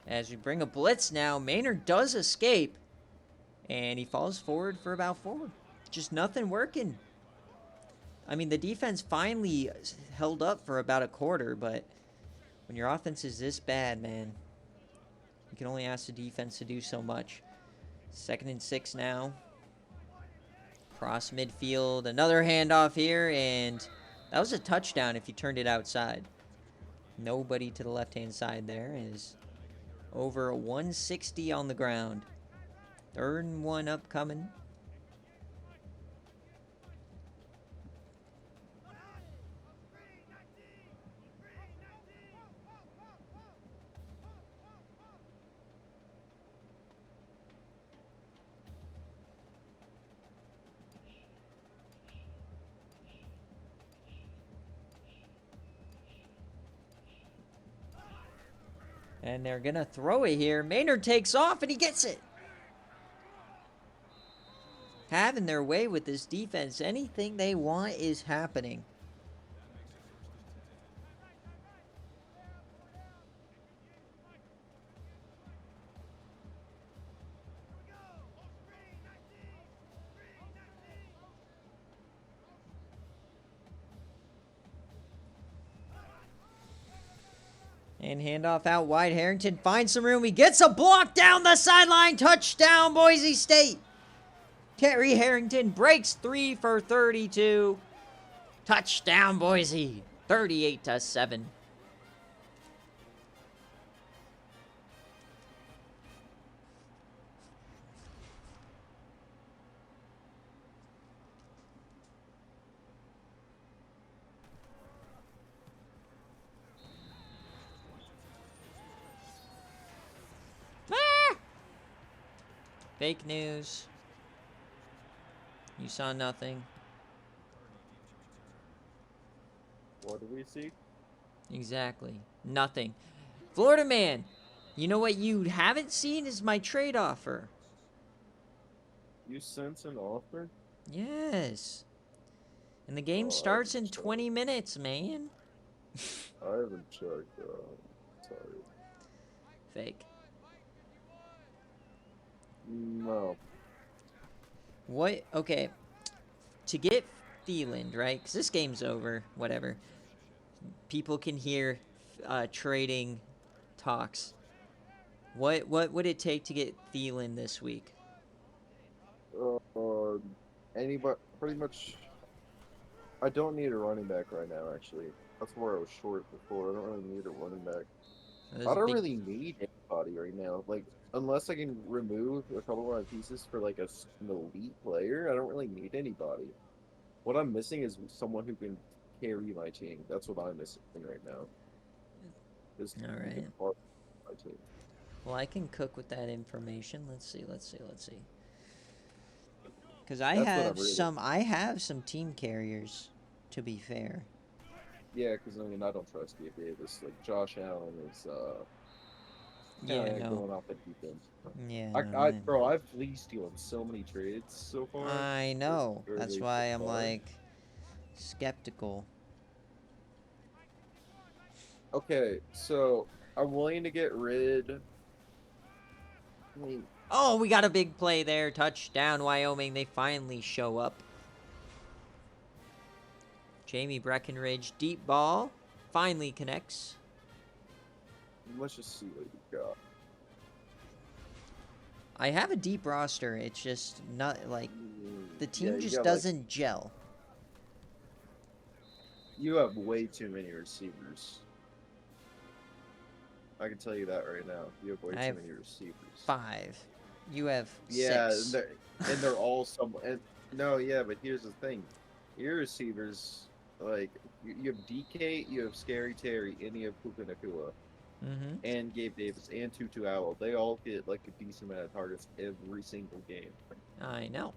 As we bring a blitz now, Maynard does escape. And he falls forward for about 4. Just nothing working. I mean, the defense finally held up for about a quarter, but When your offense is this bad, man, you can only ask the defense to do so much. 2nd and 6 now. Cross midfield. Another handoff here, and that was a touchdown if you turned it outside. Nobody to the left-hand side there. Is over a 160 on the ground. 3rd and 1 upcoming. And they're going to throw it here. Maynard takes off, and he gets it. Having their way with this defense. Anything they want is happening. And handoff out wide. Harrington finds some room. He gets a block down the sideline. Touchdown, Boise State. Terry Harrington breaks 3 for 32. Touchdown, Boise. 38-7. Fake news. You saw nothing. What do we see? Exactly. Nothing. Florida man, you know what you haven't seen is my trade offer. You sent an offer? Yes. And the game Oh, I starts in haven't checked. 20 minutes, man. I haven't checked. Sorry. Fake. No. What? Okay. To get Thielen, right? Because this game's over. Whatever. People can hear trading talks. What would it take to get Thielen this week? Anybody, pretty much. I don't need a running back right now, actually. That's where I was short before. I don't really need a running back. I don't really need anybody right now. Like, unless I can remove a couple of my pieces for, like, an elite player, I don't really need anybody. What I'm missing is someone who can carry my team. That's what I'm missing right now. All right. My team. Well, I can cook with that information. Let's see. Because I have some team carriers, to be fair. Yeah, because I mean, I don't trust Gabe Davis. Like Josh Allen is Yeah, no. going off the deep end. Yeah, Bro, I've fleeced you on so many trades so far. I know. Very, That's very why I'm far. like skeptical. Okay, so I'm willing to get rid. I mean, Oh, we got a big play there. Touchdown, Wyoming. They finally show up. Jamie Breckenridge, deep ball. Finally connects. let's just see what you got. I have a deep roster. It's just not like the team you just got, doesn't gel. You have way too many receivers. I can tell you that right now. You have way too many receivers. 5. You have 6. Yeah, and they're all some. And no, yeah, but here's the thing: your receivers, like you have DK, you have Scary Terry, and you have Puka Nakua, and Gabe Davis, and Tutu Owl. They all get like a decent amount of targets every single game. I know,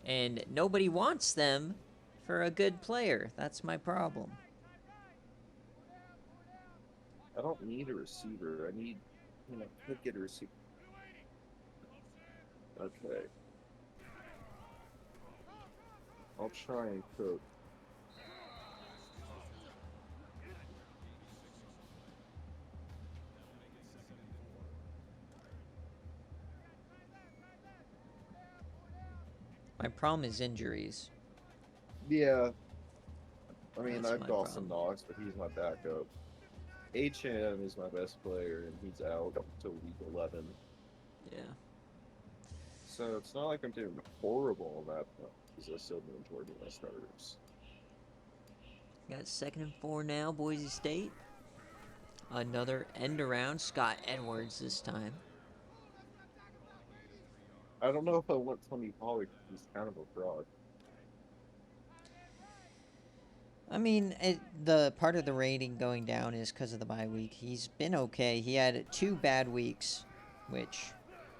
and nobody wants them for a good player. That's my problem. I don't need a receiver. I need, could get a receiver. Okay. I'll try and cook. My problem is injuries. Yeah. I mean, That's I've my Dawson problem. Knox, but he's my backup. H&M is my best player, and he's out until week 11. Yeah. So it's not like I'm doing horrible on that front, because I still have the majority of my starters. Got 2nd and 4 now, Boise State. Another end around, Scott Edwards this time. I don't know if I want Tony Pollard, he's kind of a fraud. I mean, the part of the rating going down is because of the bye week. He's been okay. He had 2 bad weeks, which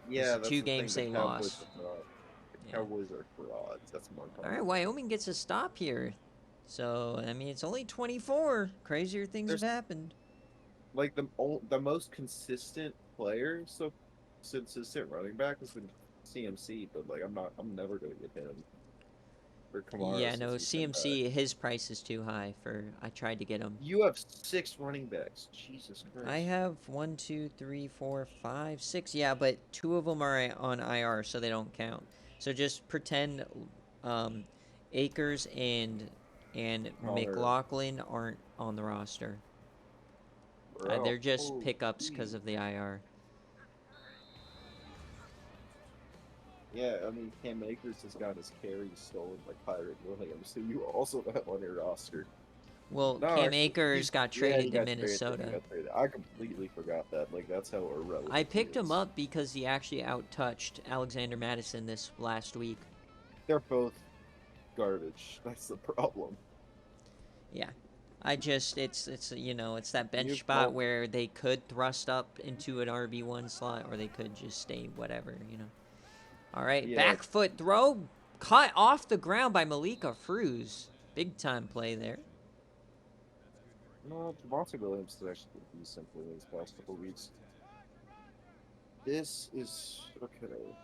Yeah, is that's 2 the thing, games the they Cowboys lost. are fraud. The Yeah. Cowboys are frauds, that's more All common. right, Wyoming gets a stop here. So, I mean, it's only 24. Crazier things have happened. Like, the most consistent player, so consistent running back has been CMC, but, like, I'm never going to get him. Or Kamara Yeah, no, since he's been back. CMC, his price is too high for. I tried to get him. You have 6 running backs. Jesus Christ. I have 1, 2, 3, 4, 5, 6. Yeah, but 2 of them are on IR, so they don't count. So just pretend Akers and McLaughlin aren't on the roster. They're just pickups because of the IR. Yeah, I mean, Cam Akers has got his carries stolen by Kyron Williams, who you also have on your roster. Well, No, Cam actually, Akers got traded to Minnesota. He got traded. I completely forgot that. Like, that's how irrelevant I picked he him is. up because he actually outtouched Alexander Madison this last week. They're both garbage. That's the problem. Yeah. It's you know, it's that bench You- spot well- where they could thrust up into an RB1 slot or they could just stay whatever, you know. All right, Yeah. back foot throw, cut off the ground by Malika Fruz. Big time play there. No, Javonte Williams has actually been decent for these past couple weeks. This is okay.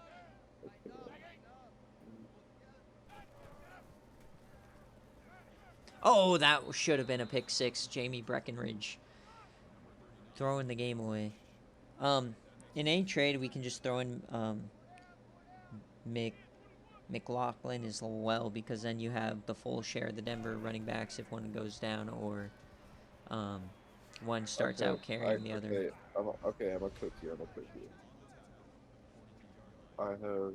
Oh, that should have been a pick 6. Jamie Breckenridge throwing the game away. In any trade, we can just throw in McLaughlin as well, because then you have the full share of the Denver running backs if one goes down or one starts out carrying the other. Okay, I'm gonna cook you. I have.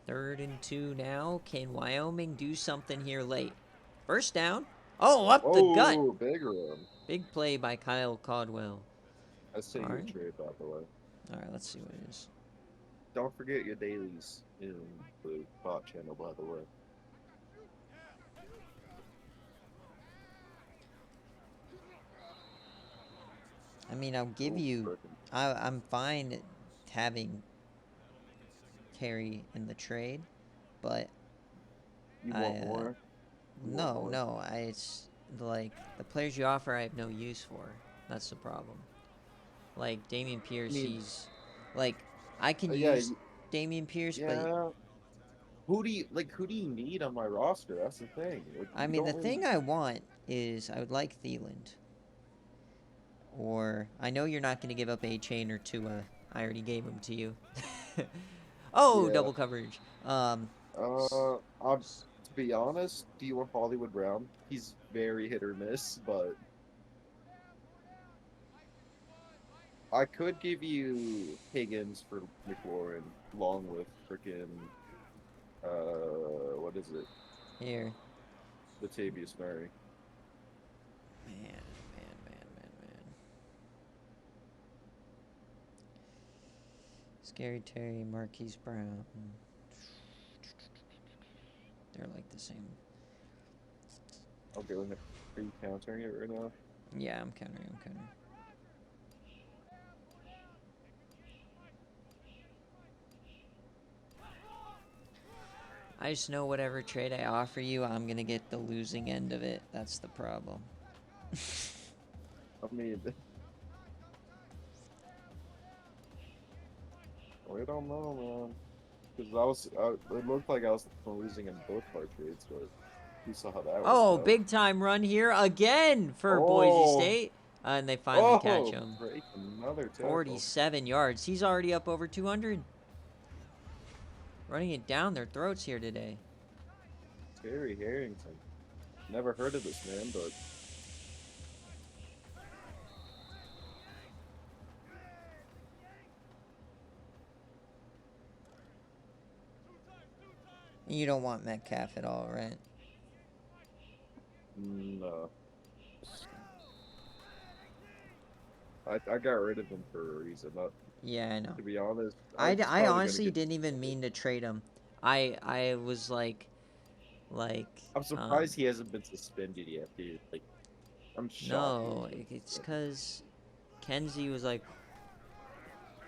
Third and 2 now. Can Wyoming do something here late? First down. Oh, up the gut. Oh, big run. Big play by Kyle Caldwell. I say All your right. trade, by the way. All right, let's see what it is. Don't forget your dailies in the bot channel, by the way. I mean, I'll give you. I'm fine having Terry in the trade, but You want more? no. It's like the players you offer, I have no use for. That's the problem. Like Damian Pierce, he's like I can use Damian Pierce, but who do you need on my roster? That's the thing. Like, I mean, the thing I want is I would like Thielen. Or I know you're not going to give up a chain or two. I already gave them to you. Double coverage. To be honest, do you want Hollywood Brown? He's very hit or miss, but I could give you Higgins for McLaurin, along with freaking what is it? Here. Latavius Murray. Man. Scary Terry, Marquise Brown. They're like the same. Okay, are you countering it right now? Yeah, I'm countering. I just know whatever trade I offer you, I'm going to get the losing end of it. That's the problem. I mean, we don't know, man. Because it looked like I was losing in both our trades, but You saw how that worked Oh, out. big time run here again for Boise Oh, State. And they finally catch oh, him. break another tackle. 47 yards. He's already up over 200. Running it down their throats here today. Terry Harrington. Never heard of this man, but You don't want Metcalf at all, right? no. I got rid of him for a reason. Not, Yeah, I know. to be honest, I was probably gonna honestly get didn't even mean to trade him. I was like, I'm surprised he hasn't been suspended yet, dude. Like, I'm shocked. he no, hasn't been it's suspended. because Kenzie was like,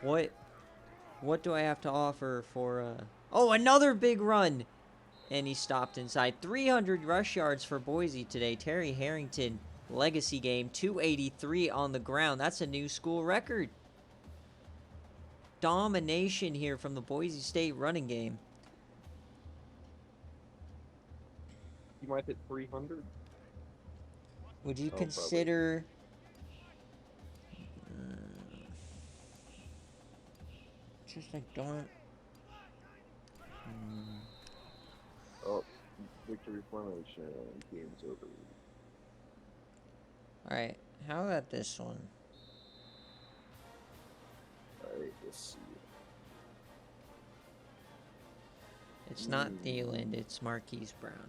what do I have to offer for, oh, another big run! And he stopped inside. 300 rush yards for Boise today. Terry Harrington, legacy game, 283 on the ground. That's a new school record. Domination here from the Boise State running game. He might hit 300. Would you Oh, probably. consider... just I don't... Oh, victory formation. Game's over. Alright, how about this one? Alright, let's see. It's not Thielen, it's Marquise Brown.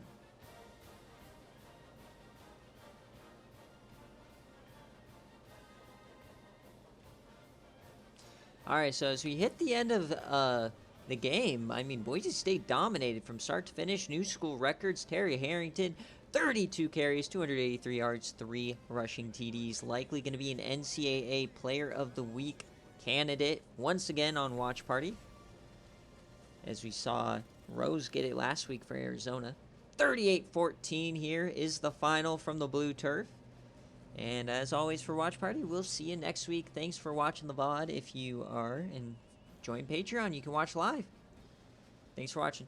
Alright, so as we hit the end of the game, I mean, Boise State dominated from start to finish. New school records. Terry Harrington, 32 carries, 283 yards, 3 rushing TDs. Likely going to be an NCAA Player of the Week candidate once again on Watch Party. As we saw Rose get it last week for Arizona. 38-14 here is the final from the blue turf. And as always for Watch Party, we'll see you next week. Thanks for watching the VOD. If you are, and join Patreon, you can watch live. Thanks for watching.